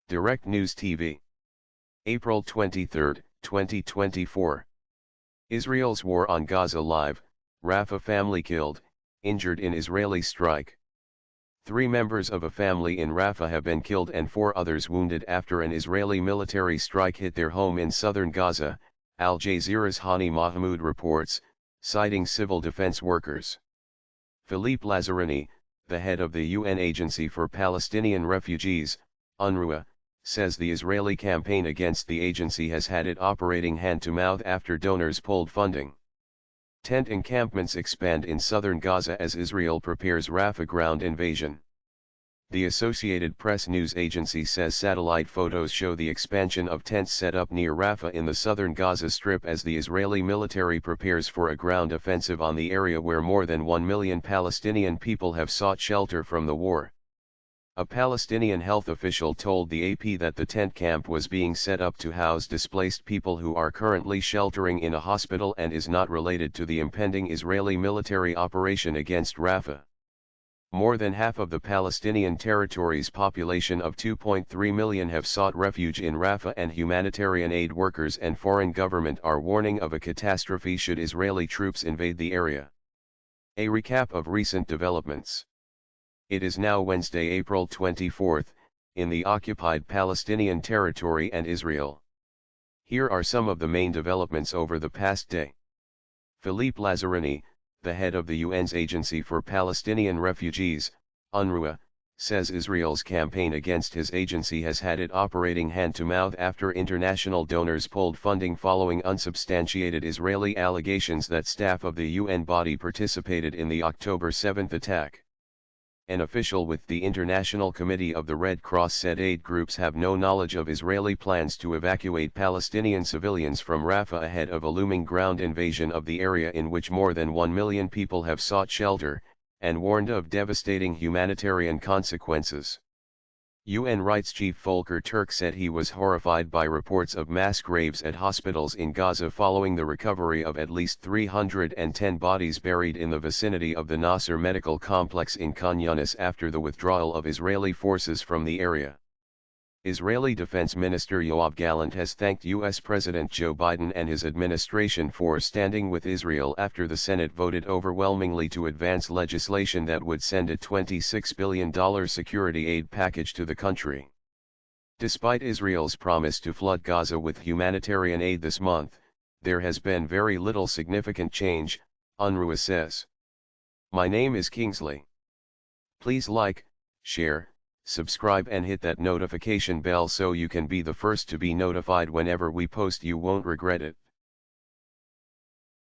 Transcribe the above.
Direct News TV. April 23, 2024. Israel's war on Gaza live, Rafah family killed, injured in Israeli strike. 3 members of a family in Rafah have been killed and 4 others wounded after an Israeli military strike hit their home in southern Gaza, Al Jazeera's Hani Mahmoud reports, citing civil defense workers. Philippe Lazzarini, the head of the UN Agency for Palestinian Refugees, UNRWA, says the Israeli campaign against the agency has had it operating hand-to-mouth after donors pulled funding. Tent encampments expand in southern Gaza as Israel prepares Rafah ground invasion. The Associated Press news agency says satellite photos show the expansion of tents set up near Rafah in the southern Gaza Strip as the Israeli military prepares for a ground offensive on the area where more than 1 million Palestinian people have sought shelter from the war. A Palestinian health official told the AP that the tent camp was being set up to house displaced people who are currently sheltering in a hospital and is not related to the impending Israeli military operation against Rafah. More than half of the Palestinian territory's population of 2.3 million have sought refuge in Rafah, and humanitarian aid workers and foreign government are warning of a catastrophe should Israeli troops invade the area. A recap of recent developments. It is now Wednesday, April 24, in the occupied Palestinian territory and Israel. Here are some of the main developments over the past day. Philippe Lazzarini, the head of the UN's Agency for Palestinian Refugees, UNRWA, says Israel's campaign against his agency has had it operating hand-to-mouth after international donors pulled funding following unsubstantiated Israeli allegations that staff of the UN body participated in the October 7 attack. An official with the International Committee of the Red Cross said aid groups have no knowledge of Israeli plans to evacuate Palestinian civilians from Rafah ahead of a looming ground invasion of the area in which more than 1 million people have sought shelter, and warned of devastating humanitarian consequences. UN Rights Chief Volker Turk said he was horrified by reports of mass graves at hospitals in Gaza following the recovery of at least 310 bodies buried in the vicinity of the Nasser Medical Complex in Khan Yunis after the withdrawal of Israeli forces from the area. Israeli Defense Minister Yoav Gallant has thanked U.S. President Joe Biden and his administration for standing with Israel after the Senate voted overwhelmingly to advance legislation that would send a $26 billion security aid package to the country. Despite Israel's promise to flood Gaza with humanitarian aid this month, there has been very little significant change, UNRWA says. My name is Kingsley. Please like, share, subscribe and hit that notification bell so you can be the first to be notified whenever we post. You won't regret it.